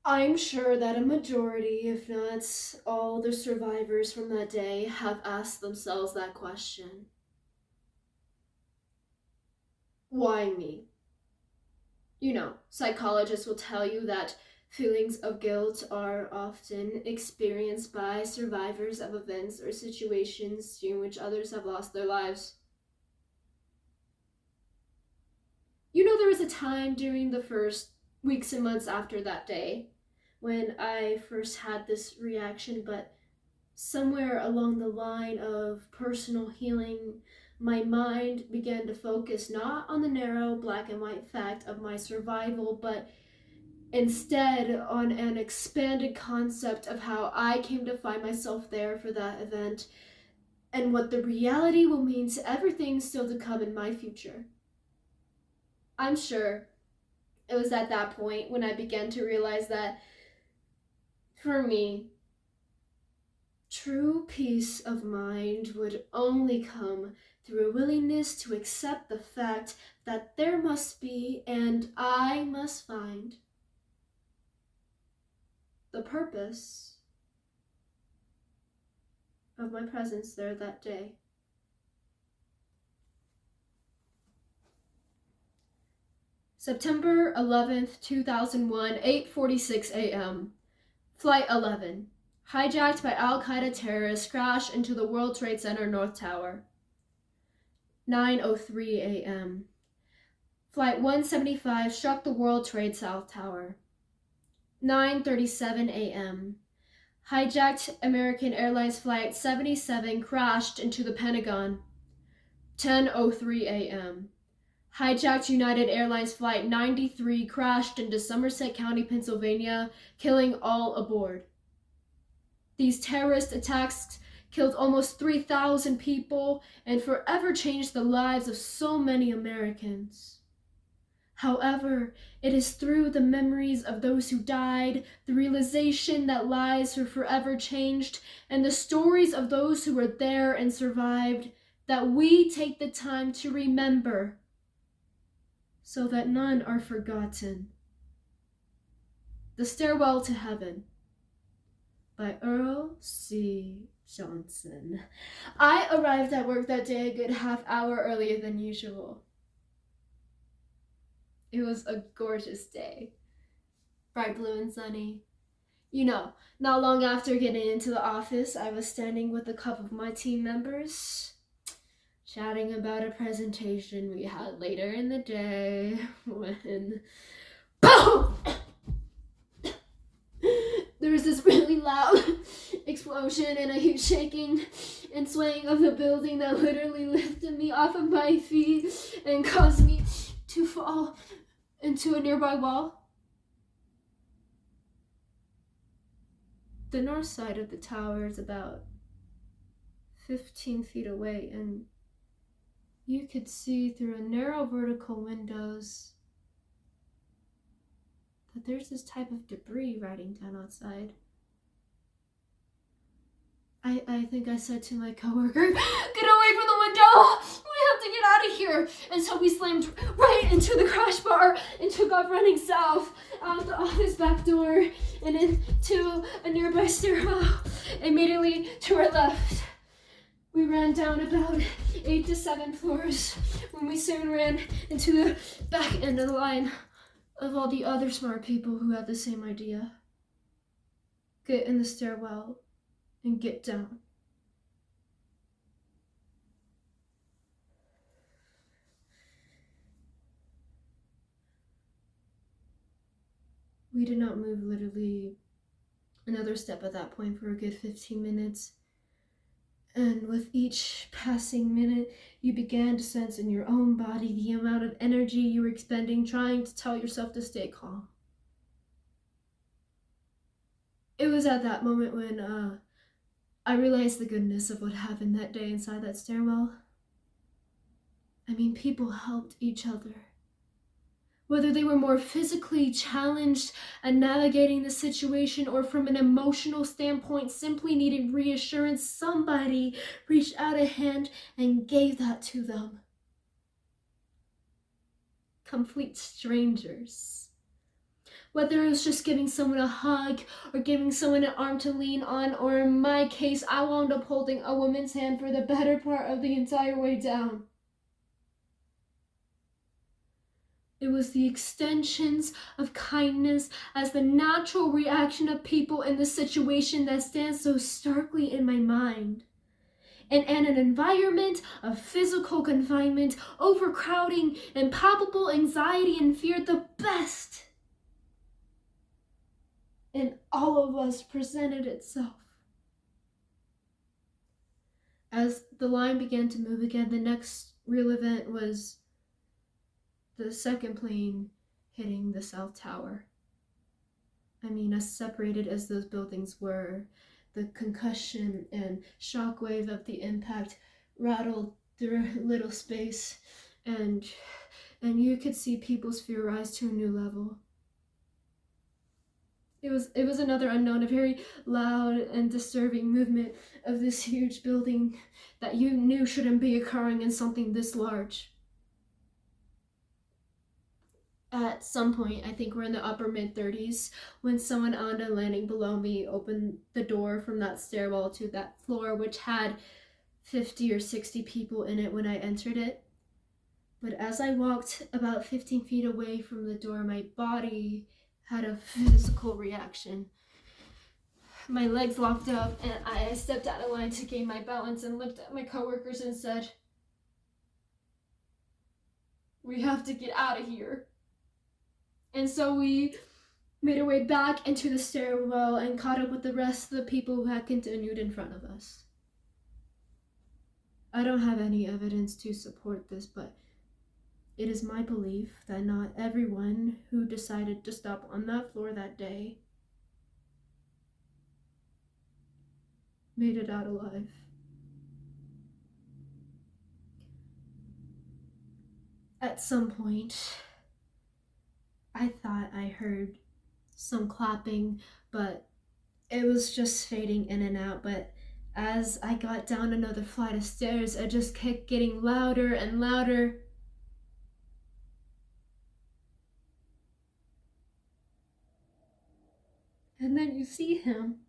I'm sure that a majority, if not all the survivors from that day, have asked themselves that question. Why me? Psychologists will tell you that feelings of guilt are often experienced by survivors of events or situations during which others have lost their lives. There was a time during the first weeks and months after that day when I first had this reaction, but somewhere along the line of personal healing, my mind began to focus not on the narrow black and white fact of my survival, but instead on an expanded concept of how I came to find myself there for that event and what the reality will mean to everything still to come in my future. I'm sure it was at that point when I began to realize that for me, true peace of mind would only come through a willingness to accept the fact that there must be, and I must find, the purpose of my presence there that day. September 11th, 2001, 8:46 a.m. Flight 11. Hijacked by Al-Qaeda terrorists, crashed into the World Trade Center North Tower. 9:03 a.m. Flight 175 struck the World Trade South Tower. 9:37 a.m. Hijacked American Airlines Flight 77 crashed into the Pentagon. 10:03 a.m. Hijacked United Airlines Flight 93 crashed into Somerset County, Pennsylvania, killing all aboard. These terrorist attacks killed almost 3,000 people and forever changed the lives of so many Americans. However, it is through the memories of those who died, the realization that lives were forever changed, and the stories of those who were there and survived that we take the time to remember so that none are forgotten. The Stairwell to Heaven by Earl C. Johnson. I arrived at work that day a good half hour earlier than usual. It was a gorgeous day, bright blue and sunny. Not long after getting into the office, I was standing with a couple of my team members, chatting about a presentation we had later in the day when BOOM! There was this really loud explosion and a huge shaking and swaying of the building that literally lifted me off of my feet and caused me to fall into a nearby wall. The north side of the tower is about 15 feet away, and you could see through a narrow vertical windows that there's this type of debris riding down outside. I think I said to my coworker, "Get away from the window! We have to get out of here!" And so we slammed right into the crash bar and took off running south, out the office back door, and into a nearby stairwell, immediately to our left. We ran down about 8 to 7 floors when we soon ran into the back end of the line of all the other smart people who had the same idea. Get in the stairwell and get down. We did not move literally another step at that point for a good 15 minutes. And with each passing minute, you began to sense in your own body the amount of energy you were expending trying to tell yourself to stay calm. It was at that moment when I realized the goodness of what happened that day inside that stairwell. People helped each other. Whether they were more physically challenged at navigating the situation or from an emotional standpoint simply needed reassurance, somebody reached out a hand and gave that to them. Complete strangers. Whether it was just giving someone a hug or giving someone an arm to lean on, or in my case, I wound up holding a woman's hand for the better part of the entire way down. It was the extensions of kindness as the natural reaction of people in the situation that stands so starkly in my mind. And in an environment of physical confinement, overcrowding, and palpable anxiety and fear, the best in all of us presented itself. As the line began to move again, the next real event was the second plane hitting the South Tower. I mean, as separated as those buildings were, the concussion and shockwave of the impact rattled through little space, and you could see people's fear rise to a new level. It was another unknown, a very loud and disturbing movement of this huge building that you knew shouldn't be occurring in something this large. At some point, I think we're in the upper mid-30s, when someone on a landing below me opened the door from that stairwell to that floor, which had 50 or 60 people in it when I entered it. But as I walked about 15 feet away from the door, my body had a physical reaction. My legs locked up, and I stepped out of line to gain my balance and looked at my coworkers and said, "We have to get out of here." And so we made our way back into the stairwell and caught up with the rest of the people who had continued in front of us. I don't have any evidence to support this, but it is my belief that not everyone who decided to stop on that floor that day made it out alive. At some point, I thought I heard some clapping, but it was just fading in and out. But as I got down another flight of stairs, it just kept getting louder and louder. And then you see him.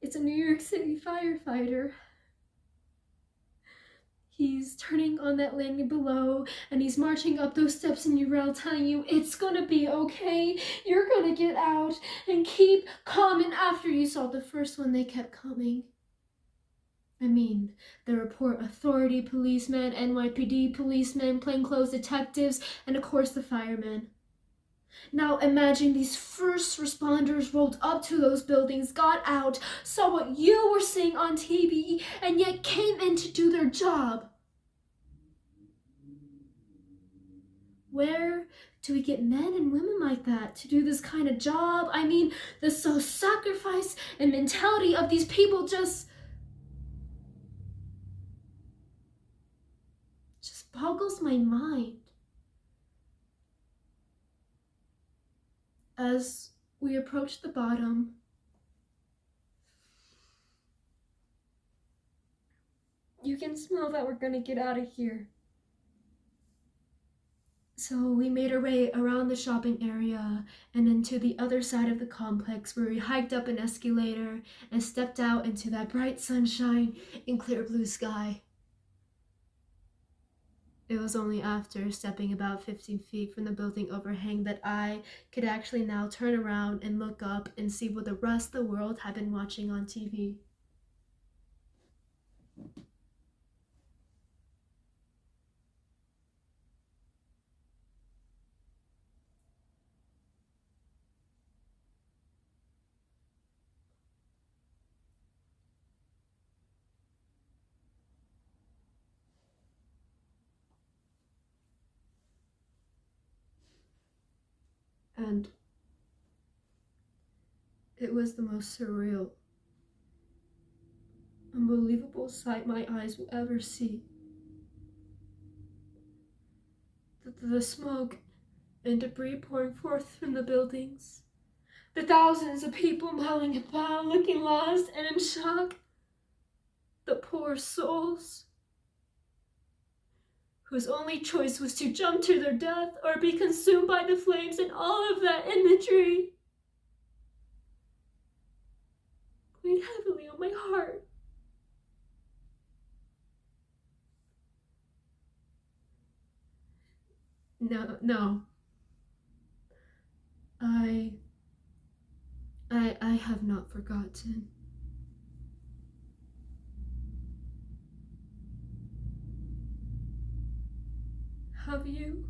It's a New York City firefighter. He's turning on that landing below, and he's marching up those steps in Earl, telling you, "It's gonna be okay, you're gonna get out, and keep calm." And after you saw the first one, they kept coming. I mean, the report authority policemen, NYPD policemen, plainclothes detectives, and of course the firemen. Now imagine these first responders rolled up to those buildings, got out, saw what you were seeing on TV, and yet came in to do their job. Where do we get men and women like that to do this kind of job? I mean, the self-sacrifice and mentality of these people just boggles my mind. As we approach the bottom, you can smell that we're gonna get out of here. So we made our way around the shopping area and into the other side of the complex, where we hiked up an escalator and stepped out into that bright sunshine and clear blue sky. It was only after stepping about 15 feet from the building overhang that I could actually now turn around and look up and see what the rest of the world had been watching on TV. And it was the most surreal, unbelievable sight my eyes will ever see. The smoke and debris pouring forth from the buildings, the thousands of people milling about, looking lost and in shock, the poor souls whose only choice was to jump to their death or be consumed by the flames, and all of that imagery weighed heavily on my heart. No. I have not forgotten. Have you?